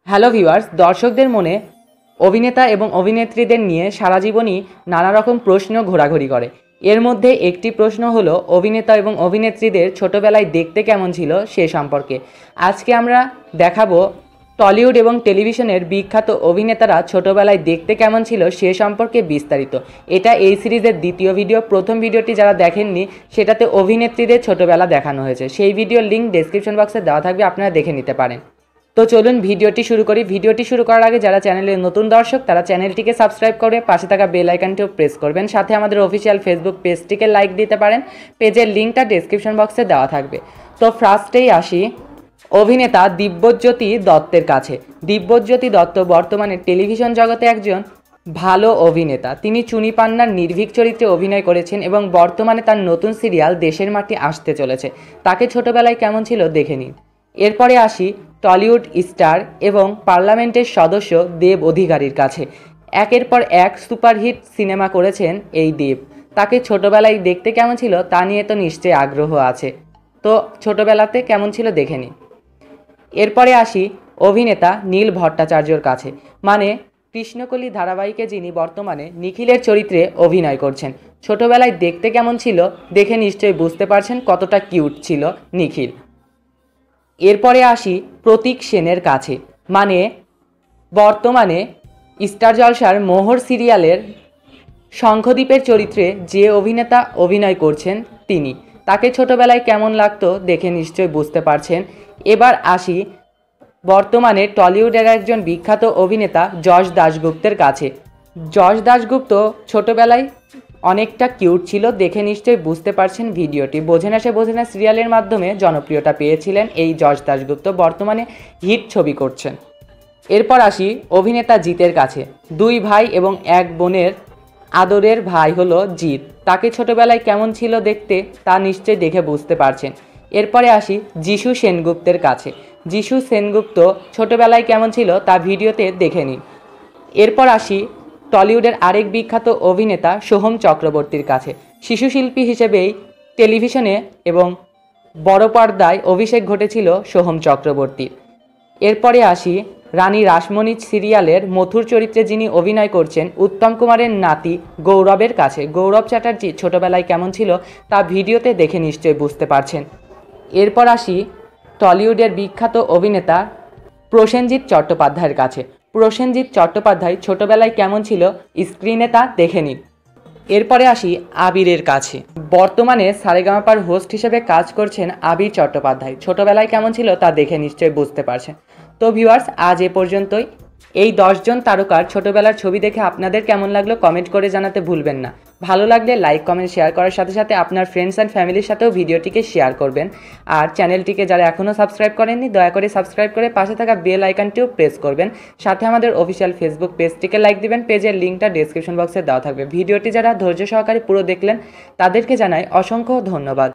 Hello viewers, দর্শকদের মনে অভিনেতা এবং অভিনেত্রীদের নিয়ে সারা জীবনই নানা রকম প্রশ্ন ঘোরাঘুরি করে। এর মধ্যে একটি প্রশ্ন হলো অভিনেতা এবং অভিনেত্রীদের ছোটবেলায় দেখতে কেমন ছিল সে সম্পর্কে। আজকে আমরা দেখাবো টলিউড এবং টেলিভিশনের বিখ্যাত অভিনেতারা ছোটবেলায় দেখতে কেমন ছিল সে সম্পর্কে বিস্তারিত। এটা এই সিরিজের দ্বিতীয় ভিডিও। প্রথম ভিডিওটি যারা দেখেননি সেটাতে অভিনেত্রীদের ছোটবেলা দেখানো হয়েছে, সেই ভিডিওর লিঙ্ক ডেসক্রিপশন বক্সে দেওয়া থাকবে, আপনারা দেখে নিতে পারেন। তো চলুন ভিডিওটি শুরু করি। ভিডিওটি শুরু করার আগে যারা চ্যানেলের নতুন দর্শক তারা চ্যানেলটিকে সাবস্ক্রাইব করে পাশে থাকা বেল আইকনটিও প্রেস করবেন। সাথে আমাদের অফিসিয়াল ফেসবুক পেজটিকে লাইক দিতে পারেন, পেজের লিঙ্কটা ডেসক্রিপশন বক্সে দেওয়া থাকবে। তো ফার্স্টেই আসি অভিনেতা দিব্যজ্যোতি দত্তের কাছে। দিব্যজ্যোতি দত্ত বর্তমানে টেলিভিশন জগতে একজন ভালো অভিনেতা। তিনি চুনি পান্নার নির্ভীক চরিত্রে অভিনয় করেছেন এবং বর্তমানে তার নতুন সিরিয়াল দেশের মাটি আসতে চলেছে। তাকে ছোটবেলায় কেমন ছিল দেখে নিন। এরপরে আসি টলিউড স্টার এবং পার্লামেন্টের সদস্য দেব অধিকারীর কাছে। একের পর এক সুপারহিট সিনেমা করেছেন এই দেব। তাকে ছোটবেলায় দেখতে কেমন ছিল তা নিয়ে তো নিশ্চয়ই আগ্রহ আছে। তো ছোটবেলাতে কেমন ছিল দেখে নিন। এরপরে আসি অভিনেতা নীল ভট্টাচার্যর কাছে, মানে কৃষ্ণকলি ধারাবাহিকে যিনি বর্তমানে নিখিলের চরিত্রে অভিনয় করছেন। ছোটবেলায় দেখতে কেমন ছিল দেখে নিশ্চয়ই বুঝতে পারছেন কতটা কিউট ছিল নিখিল। এরপরে আসি প্রতীক সেনের কাছে, মানে বর্তমানে স্টার জলসার মোহর সিরিয়ালের শঙ্খদ্বীপের চরিত্রে যে অভিনেতা অভিনয় করছেন তিনি। তাকে ছোটবেলায় কেমন লাগতো দেখে নিশ্চয়ই বুঝতে পারছেন। এবার আসি বর্তমানে টলিউডের একজন বিখ্যাত অভিনেতা যশ দাশগুপ্তের কাছে। যশ দাশগুপ্ত ছোটবেলায় অনেকটা কিউট ছিল, দেখে নিশ্চয়ই বুঝতে পারছেন ভিডিওটি। বোঝে না সে বোঝে না সিরিয়ালের মাধ্যমে জনপ্রিয়তা পেয়েছিলেন এই যশ দাশগুপ্ত, বর্তমানে হিট ছবি করছেন। এরপর আসি অভিনেতা জিতের কাছে। দুই ভাই এবং এক বোনের আদরের ভাই হলো জিৎ। তাকে ছোটবেলায় কেমন ছিল দেখতে তা নিশ্চয়ই দেখে বুঝতে পারছেন। এরপরে আসি যিশু সেনগুপ্তের কাছে। যিশু সেনগুপ্ত ছোটবেলায় কেমন ছিল তা ভিডিওতে দেখে নিন। এরপর আসি টলিউডের আরেক বিখ্যাত অভিনেতা সোহম চক্রবর্তীর কাছে। শিশু শিল্পী হিসেবেই টেলিভিশনে এবং বড় পর্দায় অভিষেক ঘটেছিল সোহম চক্রবর্তীর। এরপরে আসি রানী রাসমণি সিরিয়ালের মথুর চরিত্রে যিনি অভিনয় করছেন উত্তম কুমারের নাতি গৌরবের কাছে। গৌরব চ্যাটার্জি ছোটবেলায় কেমন ছিল তা ভিডিওতে দেখে নিশ্চয়ই বুঝতে পারছেন। এরপর আসি টলিউডের বিখ্যাত অভিনেতা প্রসেনজিৎ চট্টোপাধ্যায়ের কাছে। প্রসেনজিৎ চট্টোপাধ্যায় ছোটবেলায় কেমন ছিল স্ক্রিনে তা দেখে নিন। এরপরে আসি আবিরের কাছে। বর্তমানে সারেগামাপার হোস্ট হিসেবে কাজ করছেন আবির চট্টোপাধ্যায়। ছোটবেলায় কেমন ছিল তা দেখে নিশ্চয়ই বুঝতে পারছেন। তো ভিউয়ার্স, আজ এ পর্যন্তই। এই 10 জন তারকার ছোটবেলার ছবি দেখে আপনাদের কেমন লাগলো কমেন্ট করে জানাতে ভুলবেন না। ভালো লাগলে লাইক কমেন্ট শেয়ার করার সাথে সাথে আপনার ফ্রেন্ডস অ্যান্ড ফ্যামিলির সাথেও ভিডিওটিকে শেয়ার করবেন। আর চ্যানেলটিকে যারা এখনও সাবস্ক্রাইব করেননি দয়া করে সাবস্ক্রাইব করে পাশে থাকা বেল আইকনটিও প্রেস করবেন। সাথে আমাদের অফিসিয়াল ফেসবুক পেজটিকে লাইক দিবেন, পেজের লিঙ্কটা ডেসক্রিপশন বক্সে দেওয়া থাকবে। ভিডিওটি যারা ধৈর্য সহকারে পুরো দেখলেন তাদেরকে জানাই অসংখ্য ধন্যবাদ।